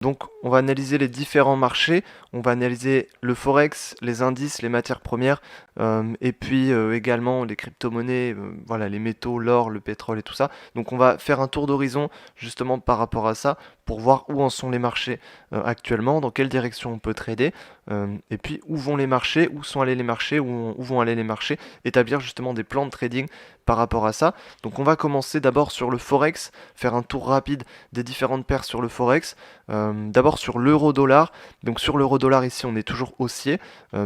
Donc, on va analyser les différents marchés, on va analyser le forex, les indices, les matières premières, et puis également les crypto-monnaies, voilà, les métaux, l'or, le pétrole et tout ça. Donc, on va faire un tour d'horizon justement par rapport à ça pour voir où en sont les marchés actuellement, dans quelle direction on peut trader, et puis où vont les marchés, où sont allés les marchés, où vont aller les marchés, établir justement des plans de trading par rapport à ça. Donc, on va commencer d'abord sur le forex, faire un tour rapide des différentes paires sur le forex. D'abord sur l'euro-dollar. Donc sur l'euro-dollar ici, on est toujours haussier.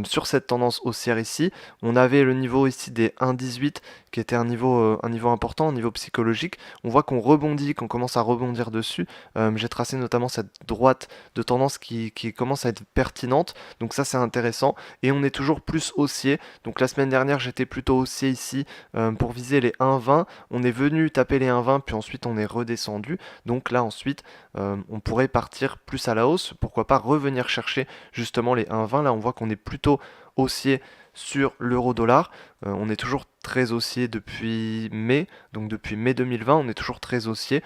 Sur cette tendance haussière ici, on avait le niveau ici des 1,18 qui était un niveau important, un niveau psychologique. On voit qu'on rebondit, qu'on commence à rebondir dessus. J'ai tracé notamment cette droite de tendance qui commence à être pertinente. Donc ça, c'est intéressant. Et on est toujours plus haussier. Donc la semaine dernière, j'étais plutôt haussier ici pour viser les 1,20. On est venu taper les 1,20, puis ensuite on est redescendu. Donc là, ensuite, on pourrait partir plus à la hausse, pourquoi pas revenir chercher justement les 1,20. Là on voit qu'on est plutôt haussier sur l'euro-dollar. On est toujours très haussier depuis mai, donc depuis mai 2020 on est toujours très haussier,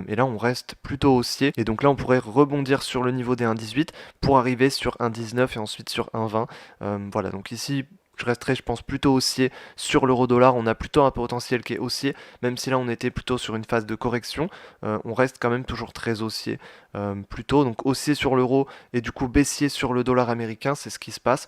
et là on reste plutôt haussier, et donc là on pourrait rebondir sur le niveau des 1,18 pour arriver sur 1,19 et ensuite sur 1,20. Voilà, donc ici je resterai, je pense, plutôt haussier sur l'euro-dollar. On a plutôt un potentiel qui est haussier, même si là on était plutôt sur une phase de correction. On reste quand même toujours très haussier, plutôt. Donc haussier sur l'euro et du coup baissier sur le dollar américain, c'est ce qui se passe.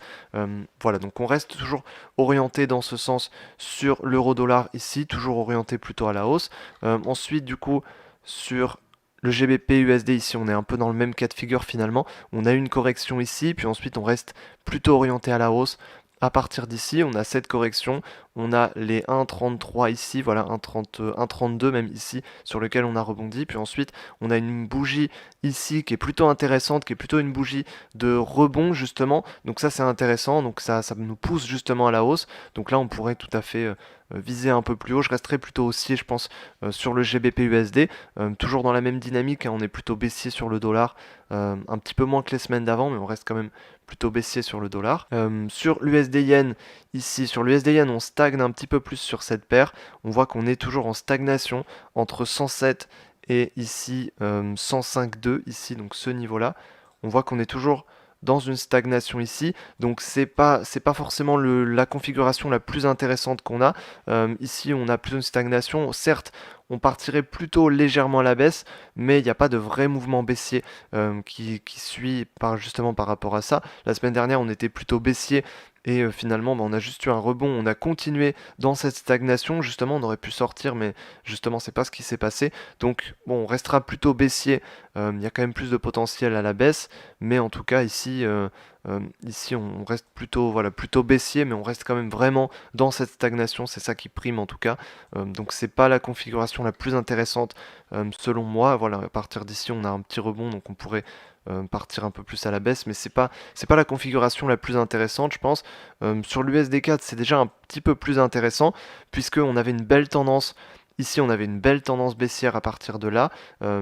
Voilà, donc on reste toujours orienté dans ce sens sur l'euro-dollar ici, toujours orienté plutôt à la hausse. Ensuite, du coup, sur le GBP USD ici, on est un peu dans le même cas de figure finalement. On a une correction ici, puis ensuite on reste plutôt orienté à la hausse. À partir d'ici, on a cette correction, on a les 1,33 ici, voilà, 1,30, 1,32 même ici, sur lequel on a rebondi. Puis ensuite, on a une bougie ici qui est plutôt intéressante, qui est plutôt une bougie de rebond justement. Donc ça, c'est intéressant, donc ça nous pousse justement à la hausse. Donc là, on pourrait tout à fait viser un peu plus haut. Je resterai plutôt haussier, je pense, sur le GBP USD. Toujours dans la même dynamique, hein, on est plutôt baissier sur le dollar, un petit peu moins que les semaines d'avant, mais on reste quand même plutôt baissier sur le dollar. Sur l'USD Yen, ici, sur l'USD Yen, on stagne un petit peu plus sur cette paire. On voit qu'on est toujours en stagnation entre 107 et ici 105,2, ici, donc ce niveau-là. On voit qu'on est toujours dans une stagnation ici, donc c'est pas forcément la configuration la plus intéressante qu'on a. Ici on a plutôt une stagnation, certes on partirait plutôt légèrement à la baisse, mais il n'y a pas de vrai mouvement baissier qui suit justement par rapport à ça. La semaine dernière on était plutôt baissier, et finalement, on a juste eu un rebond, on a continué dans cette stagnation, justement, on aurait pu sortir, mais justement, c'est pas ce qui s'est passé. Donc, bon, on restera plutôt baissier, il y a quand même plus de potentiel à la baisse, mais en tout cas, ici on reste plutôt, voilà, plutôt baissier, mais on reste quand même vraiment dans cette stagnation, c'est ça qui prime en tout cas. Donc, c'est pas la configuration la plus intéressante selon moi. Voilà, à partir d'ici, on a un petit rebond, donc on pourrait partir un peu plus à la baisse, mais c'est pas la configuration la plus intéressante, je pense. Sur l'USD4, c'est déjà un petit peu plus intéressant, puisqu'on avait une belle tendance. Ici, on avait une belle tendance baissière à partir de là.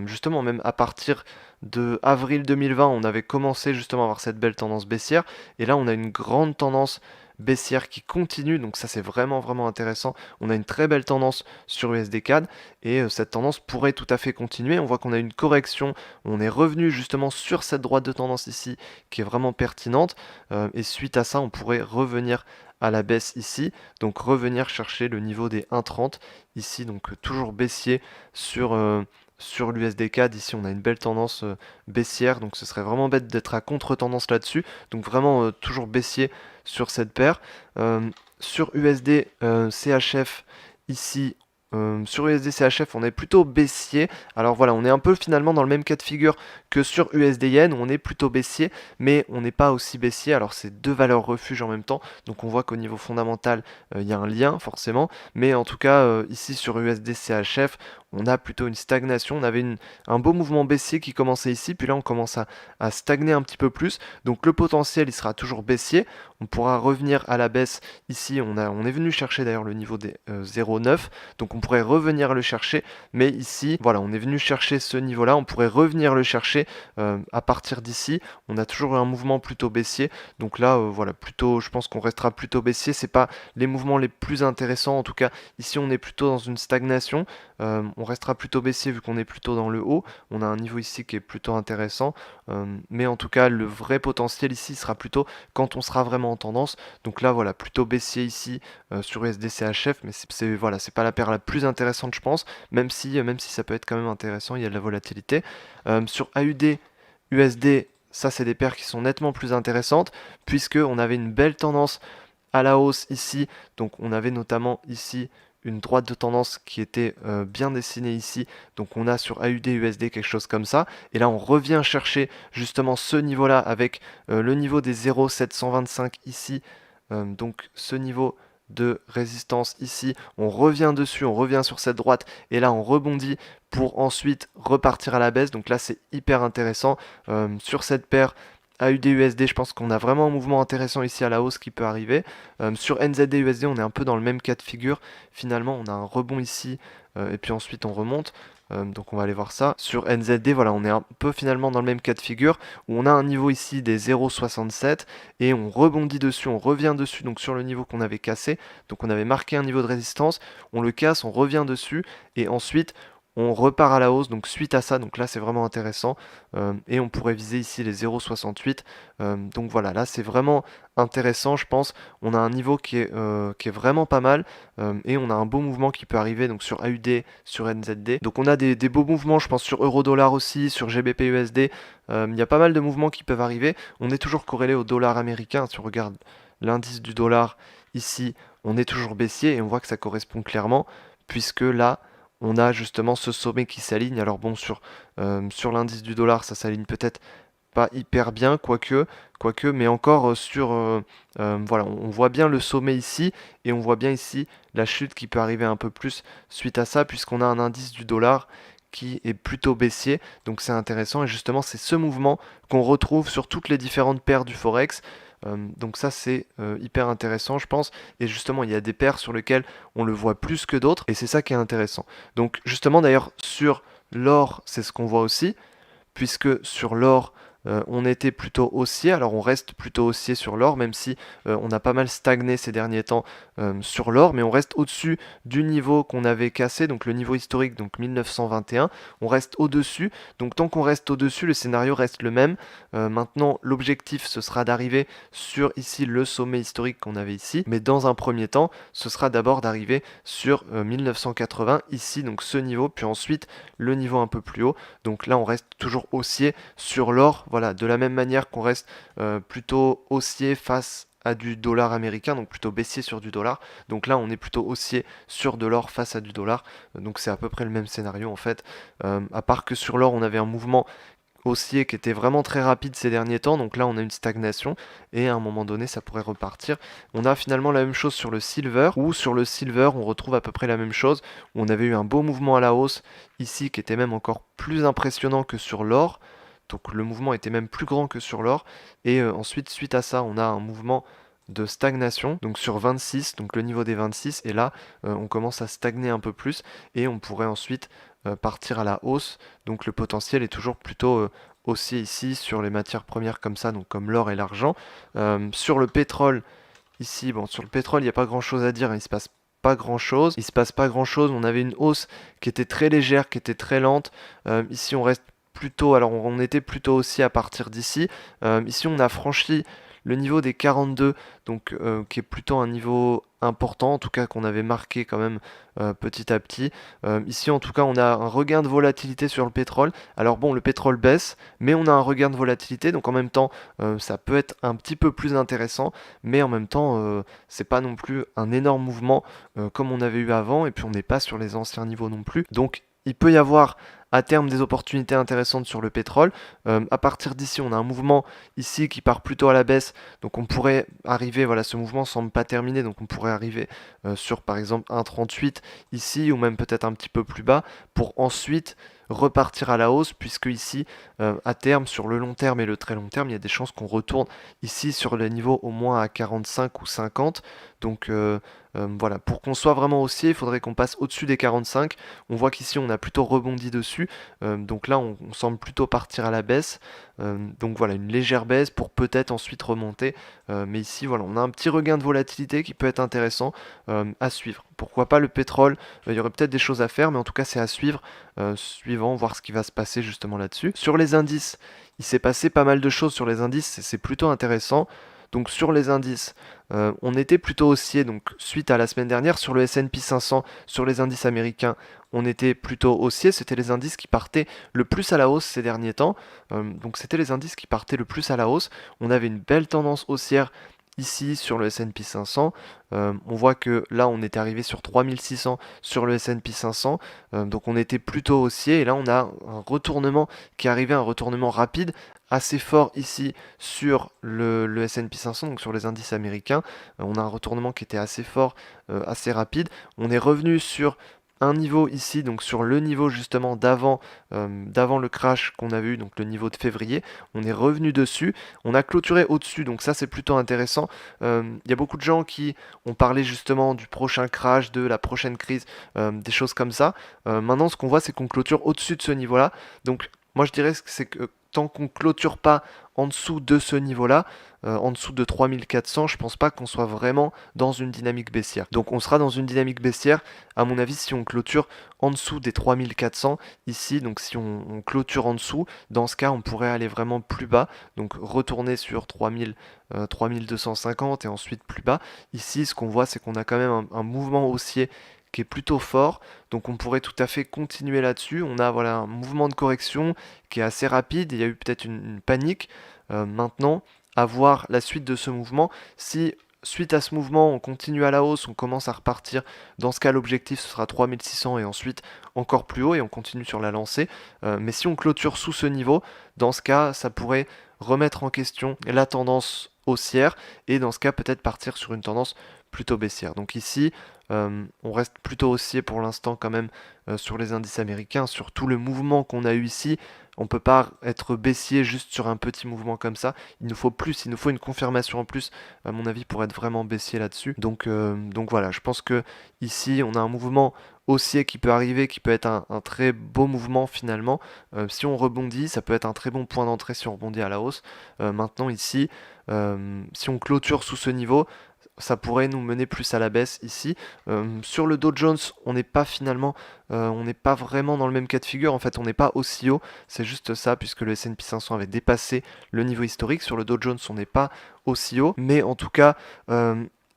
Justement, même à partir de avril 2020, on avait commencé justement à avoir cette belle tendance baissière. Et là, on a une grande tendance baissière qui continue. Donc ça, c'est vraiment, vraiment intéressant. On a une très belle tendance sur USD4. Et cette tendance pourrait tout à fait continuer. On voit qu'on a une correction. On est revenu justement sur cette droite de tendance ici qui est vraiment pertinente. Et suite à ça, on pourrait revenir à la baisse ici, donc revenir chercher le niveau des 1,30 ici, donc toujours baissier sur l'USD CAD. Ici on a une belle tendance baissière, donc ce serait vraiment bête d'être à contre-tendance là-dessus, donc vraiment toujours baissier sur cette paire. Sur USD CHF ici, sur USD CHF, on est plutôt baissier. Alors voilà, on est un peu finalement dans le même cas de figure que sur USD Yen, où on est plutôt baissier, mais on n'est pas aussi baissier. Alors c'est deux valeurs refuge en même temps, donc on voit qu'au niveau fondamental, il y a un lien forcément. Mais en tout cas, ici sur USD CHF, on a plutôt une stagnation. On avait un beau mouvement baissier qui commençait ici, puis là on commence à stagner un petit peu plus. Donc le potentiel, il sera toujours baissier. On pourra revenir à la baisse ici. On est venu chercher d'ailleurs le niveau des 0,9. Donc on pourrait revenir le chercher. Mais ici, voilà, on est venu chercher ce niveau-là. On pourrait revenir le chercher marché, à partir d'ici, on a toujours eu un mouvement plutôt baissier. Donc là, voilà, plutôt, je pense qu'on restera plutôt baissier. C'est pas les mouvements les plus intéressants. En tout cas, ici, on est plutôt dans une stagnation. On restera plutôt baissier vu qu'on est plutôt dans le haut. On a un niveau ici qui est plutôt intéressant. Mais en tout cas, le vrai potentiel ici sera plutôt quand on sera vraiment en tendance. Donc là, voilà, plutôt baissier ici sur USD-CHF. Mais voilà, c'est pas la paire la plus intéressante, je pense. Même si ça peut être quand même intéressant, il y a de la volatilité. Sur AUD, USD, ça c'est des paires qui sont nettement plus intéressantes puisque on avait une belle tendance à la hausse ici. Donc on avait notamment ici une droite de tendance qui était bien dessinée ici. Donc on a sur AUD USD quelque chose comme ça. Et là on revient chercher justement ce niveau-là avec le niveau des 0,725 ici. Donc ce niveau de résistance ici, on revient dessus, on revient sur cette droite et là on rebondit pour ensuite repartir à la baisse. Donc là c'est hyper intéressant sur cette paire AUD-USD. Je pense qu'on a vraiment un mouvement intéressant ici à la hausse qui peut arriver. Sur NZD-USD, on est un peu dans le même cas de figure. Finalement, on a un rebond ici et puis ensuite on remonte. Donc on va aller voir ça. Sur NZD, voilà, on est un peu finalement dans le même cas de figure où on a un niveau ici des 0,67 et on rebondit dessus, on revient dessus donc sur le niveau qu'on avait cassé. Donc on avait marqué un niveau de résistance, on le casse, on revient dessus et ensuite on repart à la hausse, donc suite à ça, donc là c'est vraiment intéressant, et on pourrait viser ici les 0,68, donc voilà, là c'est vraiment intéressant, je pense, on a un niveau qui est vraiment pas mal, et on a un beau mouvement qui peut arriver, donc sur AUD, sur NZD, donc on a des beaux mouvements, je pense, sur euro-dollar aussi, sur GBP-USD, il y a pas mal de mouvements qui peuvent arriver, on est toujours corrélé au dollar américain, si on regarde l'indice du dollar ici, on est toujours baissier, et on voit que ça correspond clairement, puisque là, on a justement ce sommet qui s'aligne. Alors bon, sur l'indice du dollar, ça s'aligne peut-être pas hyper bien, quoique, mais encore voilà, on voit bien le sommet ici, et on voit bien ici la chute qui peut arriver un peu plus suite à ça, puisqu'on a un indice du dollar qui est plutôt baissier, donc c'est intéressant, et justement c'est ce mouvement qu'on retrouve sur toutes les différentes paires du Forex. Donc ça c'est hyper intéressant je pense, et justement il y a des paires sur lesquelles on le voit plus que d'autres, et c'est ça qui est intéressant. Donc justement d'ailleurs sur l'or c'est ce qu'on voit aussi, puisque sur l'or, on était plutôt haussier. Alors on reste plutôt haussier sur l'or, même si on a pas mal stagné ces derniers temps sur l'or, mais on reste au-dessus du niveau qu'on avait cassé, donc le niveau historique, donc 1921. On reste au-dessus, donc tant qu'on reste au-dessus, le scénario reste le même. Maintenant, l'objectif, ce sera d'arriver sur ici le sommet historique qu'on avait ici, mais dans un premier temps, ce sera d'abord d'arriver sur 1980, ici, donc ce niveau, puis ensuite le niveau un peu plus haut. Donc là, on reste toujours haussier sur l'or, voilà, de la même manière qu'on reste plutôt haussier face à du dollar américain, donc plutôt baissier sur du dollar. Donc là, on est plutôt haussier sur de l'or face à du dollar. Donc c'est à peu près le même scénario en fait. À part que sur l'or, on avait un mouvement haussier qui était vraiment très rapide ces derniers temps, donc là on a une stagnation et à un moment donné ça pourrait repartir. On a finalement la même chose sur le silver, où sur le silver on retrouve à peu près la même chose, où on avait eu un beau mouvement à la hausse ici qui était même encore plus impressionnant que sur l'or, donc le mouvement était même plus grand que sur l'or, et ensuite suite à ça on a un mouvement de stagnation, donc sur 26, donc le niveau des 26, et là on commence à stagner un peu plus, et on pourrait ensuite partir à la hausse, donc le potentiel est toujours plutôt haussier ici sur les matières premières comme ça, donc comme l'or et l'argent. Sur le pétrole, ici, bon, sur le pétrole, il n'y a pas grand chose à dire, hein, il se passe pas grand chose. Il se passe pas grand chose. On avait une hausse qui était très légère, qui était très lente. Ici, on reste plutôt, alors on était plutôt aussi à partir d'ici. Ici, on a franchi le niveau des 42, donc qui est plutôt un niveau important, en tout cas qu'on avait marqué quand même petit à petit. Ici, en tout cas, on a un regain de volatilité sur le pétrole. Alors bon, le pétrole baisse, mais on a un regain de volatilité, donc en même temps, ça peut être un petit peu plus intéressant, mais en même temps, c'est pas non plus un énorme mouvement comme on avait eu avant, et puis on n'est pas sur les anciens niveaux non plus. Donc il peut y avoir à terme des opportunités intéressantes sur le pétrole. À partir d'ici, on a un mouvement ici qui part plutôt à la baisse, donc on pourrait arriver, voilà, ce mouvement semble pas terminé, donc on pourrait arriver sur par exemple 1,38 ici, ou même peut-être un petit peu plus bas, pour ensuite repartir à la hausse, puisque ici, à terme, sur le long terme et le très long terme, il y a des chances qu'on retourne ici sur les niveaux au moins à 45 ou 50. Donc voilà, pour qu'on soit vraiment haussier, il faudrait qu'on passe au-dessus des 45. On voit qu'ici, on a plutôt rebondi dessus. dessus. Donc là, on semble plutôt partir à la baisse. Donc voilà, une légère baisse pour peut-être ensuite remonter. Mais ici, voilà, on a un petit regain de volatilité qui peut être intéressant à suivre. Pourquoi pas le pétrole? Il y aurait peut-être des choses à faire, mais en tout cas, c'est à suivre, suivant, voir ce qui va se passer justement là-dessus. Sur les indices, il s'est passé pas mal de choses sur les indices, c'est plutôt intéressant. Donc sur les indices, on était plutôt haussier, donc suite à la semaine dernière sur le S&P 500, sur les indices américains, on était plutôt haussier. C'était les indices qui partaient le plus à la hausse ces derniers temps. Donc c'était les indices qui partaient le plus à la hausse. On avait une belle tendance haussière ici sur le S&P 500. On voit que là on était arrivé sur 3600 sur le S&P 500. Donc on était plutôt haussier et là on a un retournement qui est arrivé, un retournement rapide assez fort ici sur le S&P 500, donc sur les indices américains. On a un retournement qui était assez fort, assez rapide. On est revenu sur un niveau ici, donc sur le niveau justement d'avant le crash qu'on a vu, donc le niveau de février. On est revenu dessus, on a clôturé au-dessus, donc ça c'est plutôt intéressant. Il y a beaucoup de gens qui ont parlé justement du prochain crash, de la prochaine crise, des choses comme ça. Maintenant ce qu'on voit c'est qu'on clôture au-dessus de ce niveau-là. Donc moi je dirais que c'est que tant qu'on clôture pas en dessous de ce niveau-là, en dessous de 3400, je pense pas qu'on soit vraiment dans une dynamique baissière. Donc on sera dans une dynamique baissière, à mon avis, si on clôture en dessous des 3400 ici, donc si on clôture en dessous, dans ce cas, on pourrait aller vraiment plus bas, donc retourner sur 3000, 3250 et ensuite plus bas. Ici, ce qu'on voit, c'est qu'on a quand même un mouvement haussier qui est plutôt fort, donc on pourrait tout à fait continuer là-dessus. On a voilà un mouvement de correction qui est assez rapide, il y a eu peut-être une panique. Maintenant, à voir la suite de ce mouvement. Si suite à ce mouvement on continue à la hausse, on commence à repartir, dans ce cas l'objectif ce sera 3600 et ensuite encore plus haut et on continue sur la lancée. Mais si on clôture sous ce niveau, dans ce cas ça pourrait remettre en question la tendance haussière et dans ce cas peut-être partir sur une tendance plutôt baissière. Donc ici on reste plutôt haussier pour l'instant quand même sur les indices américains, sur tout le mouvement qu'on a eu ici. On ne peut pas être baissier juste sur un petit mouvement comme ça. Il nous faut plus, il nous faut une confirmation en plus, à mon avis, pour être vraiment baissier là-dessus. Donc voilà, je pense que ici, on a un mouvement haussier qui peut arriver, qui peut être un très beau mouvement finalement. Si on rebondit, ça peut être un très bon point d'entrée si on rebondit à la hausse. Maintenant ici, si on clôture sous ce niveau, ça pourrait nous mener plus à la baisse ici. Sur le Dow Jones, on n'est pas finalement, on n'est pas vraiment dans le même cas de figure. En fait, on n'est pas aussi haut. C'est juste ça, puisque le S&P 500 avait dépassé le niveau historique. Sur le Dow Jones, on n'est pas aussi haut. Mais en tout cas,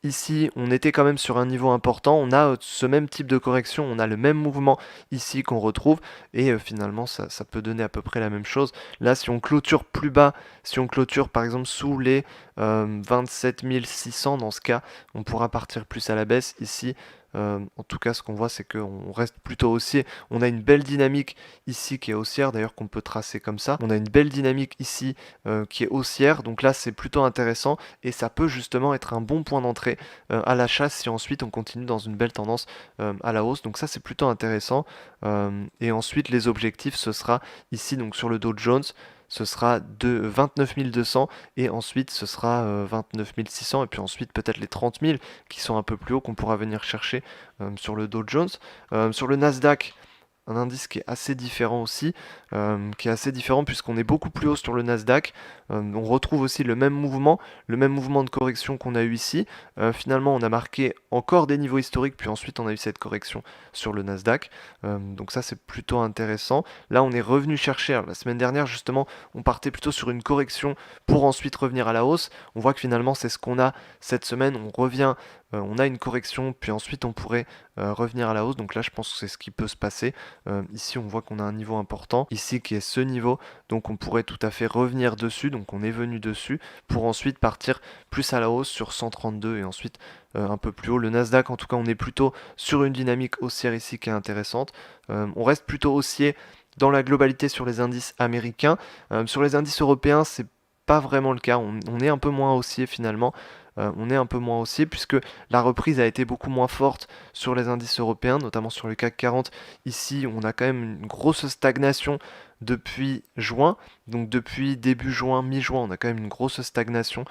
ici, on était quand même sur un niveau important. On a ce même type de correction, on a le même mouvement ici qu'on retrouve. Et finalement, ça peut donner à peu près la même chose. Là, si on clôture plus bas, si on clôture par exemple sous les 27 600, dans ce cas, on pourra partir plus à la baisse. Ici, en tout cas, ce qu'on voit, c'est qu'on reste plutôt haussier. On a une belle dynamique ici qui est haussière, d'ailleurs qu'on peut tracer comme ça. On a une belle dynamique ici qui est haussière, donc là c'est plutôt intéressant et ça peut justement être un bon point d'entrée à l'achat si ensuite on continue dans une belle tendance à la hausse. Donc ça c'est plutôt intéressant. Et ensuite les objectifs, ce sera ici donc sur le Dow Jones, ce sera de 29 200 et ensuite ce sera 29 600 et puis ensuite peut-être les 30 000 qui sont un peu plus hauts qu'on pourra venir chercher sur le Dow Jones. Sur le Nasdaq, un indice qui est assez différent aussi, qui est assez différent puisqu'on est beaucoup plus haut sur le Nasdaq. On retrouve aussi le même mouvement de correction qu'on a eu ici. Finalement, on a marqué encore des niveaux historiques, puis ensuite on a eu cette correction sur le Nasdaq. Donc ça, c'est plutôt intéressant. Là, on est revenu chercher. Alors, la semaine dernière, justement, on partait plutôt sur une correction pour ensuite revenir à la hausse. On voit que finalement, c'est ce qu'on a cette semaine. On revient, on a une correction, puis ensuite on pourrait revenir à la hausse. Donc là, je pense que c'est ce qui peut se passer. Ici, on voit qu'on a un niveau important, ici qui est ce niveau, donc on pourrait tout à fait revenir dessus, donc on est venu dessus, pour ensuite partir plus à la hausse sur 132 et ensuite un peu plus haut. Le Nasdaq, en tout cas, on est plutôt sur une dynamique haussière ici qui est intéressante. On reste plutôt haussier dans la globalité sur les indices américains. Sur les indices européens, c'est pas vraiment le cas, on est un peu moins haussier finalement. on est un peu moins haussier puisque la reprise a été beaucoup moins forte sur les indices européens, notamment sur le CAC 40. Ici, on a quand même une grosse stagnation depuis juin, donc depuis début juin, mi-juin, on a quand même une grosse stagnation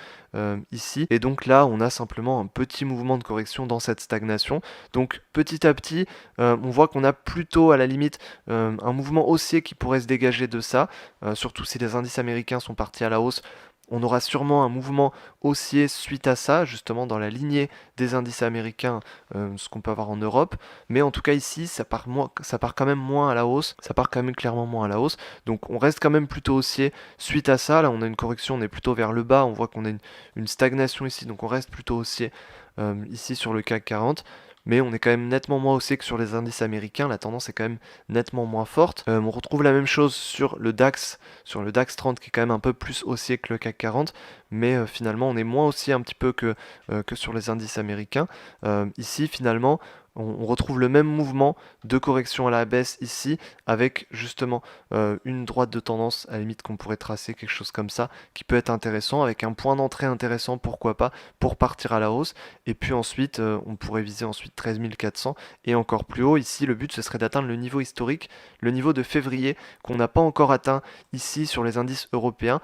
ici. Et donc là, on a simplement un petit mouvement de correction dans cette stagnation. Donc petit à petit, on voit qu'on a plutôt à la limite un mouvement haussier qui pourrait se dégager de ça, surtout si les indices américains sont partis à la hausse. On aura sûrement un mouvement haussier suite à ça, justement dans la lignée des indices américains, ce qu'on peut avoir en Europe. Mais en tout cas ici, ça part quand même moins à la hausse, ça part quand même clairement moins à la hausse. Donc on reste quand même plutôt haussier suite à ça. Là on a une correction, on est plutôt vers le bas, on voit qu'on a une stagnation ici, donc on reste plutôt haussier ici sur le CAC 40. Mais on est quand même nettement moins haussier que sur les indices américains, la tendance est quand même nettement moins forte. On retrouve la même chose sur le DAX 30 qui est quand même un peu plus haussier que le CAC 40, mais finalement on est moins haussier un petit peu que sur les indices américains. Ici finalement on retrouve le même mouvement de correction à la baisse ici, avec justement une droite de tendance à la limite qu'on pourrait tracer, quelque chose comme ça, qui peut être intéressant, avec un point d'entrée intéressant, pourquoi pas, pour partir à la hausse. Et puis ensuite, on pourrait viser ensuite 13 400 et encore plus haut. Ici, le but, ce serait d'atteindre le niveau historique, le niveau de février, qu'on n'a pas encore atteint ici sur les indices européens,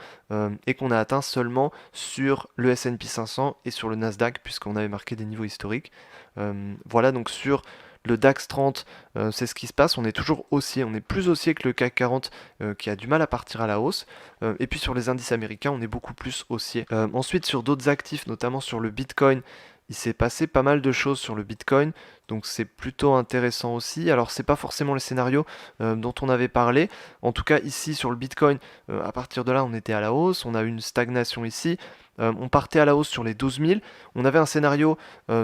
et qu'on a atteint seulement sur le S&P 500 et sur le Nasdaq, puisqu'on avait marqué des niveaux historiques. Voilà, donc sur le DAX 30, c'est ce qui se passe, on est toujours haussier, on est plus haussier que le CAC 40 qui a du mal à partir à la hausse. Et puis sur les indices américains, on est beaucoup plus haussier. Ensuite, sur d'autres actifs, notamment sur le Bitcoin, il s'est passé pas mal de choses sur le Bitcoin, donc c'est plutôt intéressant aussi. Alors c'est pas forcément les scénarios dont on avait parlé. En tout cas ici sur le Bitcoin, à partir de là on était à la hausse, on a eu une stagnation ici. On partait à la hausse sur les 12 000. On avait un scénario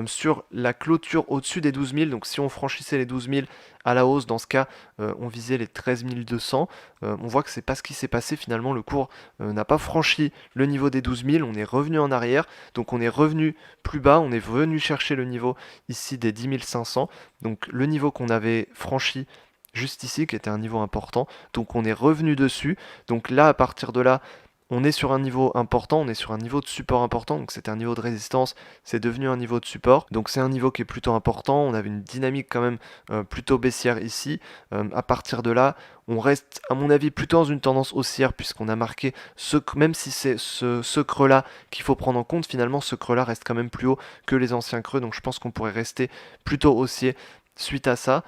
sur la clôture au-dessus des 12 000. Donc si on franchissait les 12 000 à la hausse, dans ce cas, on visait les 13 200. On voit que c'est pas ce qui s'est passé finalement. Le cours n'a pas franchi le niveau des 12 000. On est revenu en arrière. Donc on est revenu plus bas. On est venu chercher le niveau ici des 10 500. Donc le niveau qu'on avait franchi juste ici, qui était un niveau important. Donc on est revenu dessus. Donc là, à partir de là, on est sur un niveau important, on est sur un niveau de support important, donc c'était un niveau de résistance, c'est devenu un niveau de support, donc c'est un niveau qui est plutôt important, on avait une dynamique quand même plutôt baissière ici. À partir de là, on reste à mon avis plutôt dans une tendance haussière puisqu'on a marqué même si c'est ce creux-là qu'il faut prendre en compte, finalement ce creux-là reste quand même plus haut que les anciens creux, donc je pense qu'on pourrait rester plutôt haussier suite à ça,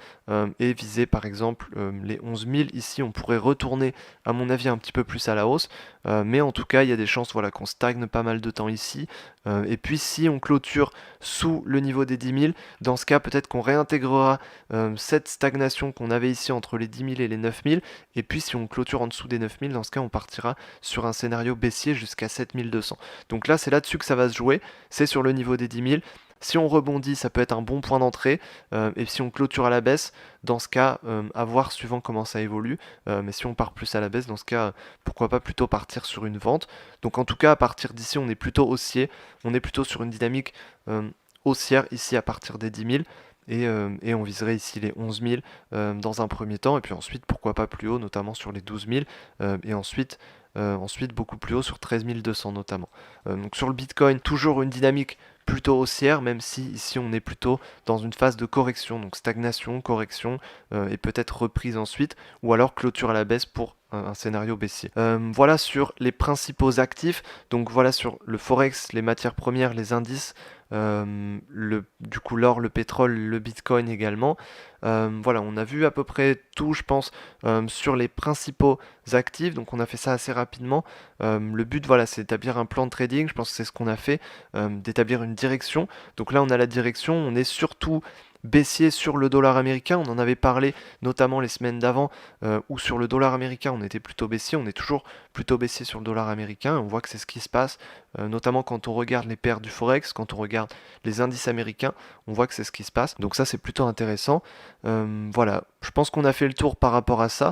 et viser par exemple les 11 000. Ici, on pourrait retourner, à mon avis, un petit peu plus à la hausse, mais en tout cas, il y a des chances voilà, qu'on stagne pas mal de temps ici. Et puis, si on clôture sous le niveau des 10 000, dans ce cas, peut-être qu'on réintégrera cette stagnation qu'on avait ici entre les 10 000 et les 9 000. Et puis, si on clôture en dessous des 9 000, dans ce cas, on partira sur un scénario baissier jusqu'à 7 200. Donc là, c'est là-dessus que ça va se jouer. C'est sur le niveau des 10 000. Si on rebondit, ça peut être un bon point d'entrée. Et si on clôture à la baisse, dans ce cas, à voir suivant comment ça évolue. Mais si on part plus à la baisse, dans ce cas, pourquoi pas plutôt partir sur une vente. Donc en tout cas, à partir d'ici, on est plutôt haussier. On est plutôt sur une dynamique haussière ici à partir des 10 000. Et on viserait ici les 11 000 dans un premier temps. Et puis ensuite, pourquoi pas plus haut, notamment sur les 12 000. Et ensuite beaucoup plus haut sur 13 200 notamment. Donc sur le Bitcoin, toujours une dynamique plutôt haussière, même si ici on est plutôt dans une phase de correction, donc stagnation, correction, et peut-être reprise ensuite, ou alors clôture à la baisse pour un scénario baissier. Voilà sur les principaux actifs, donc voilà sur le Forex, les matières premières, les indices, du coup l'or, le pétrole, le Bitcoin également. Voilà, on a vu à peu près tout, je pense, sur les principaux actifs, donc on a fait ça assez rapidement. Le but, voilà, c'est d'établir un plan de trading, je pense que c'est ce qu'on a fait, d'établir une direction. Donc là, on a la direction, on est surtout baissier sur le dollar américain, on en avait parlé notamment les semaines d'avant, où sur le dollar américain on était plutôt baissier, on est toujours plutôt baissier sur le dollar américain, on voit que c'est ce qui se passe, notamment quand on regarde les paires du Forex, quand on regarde les indices américains, on voit que c'est ce qui se passe, donc ça c'est plutôt intéressant. Voilà, je pense qu'on a fait le tour par rapport à ça.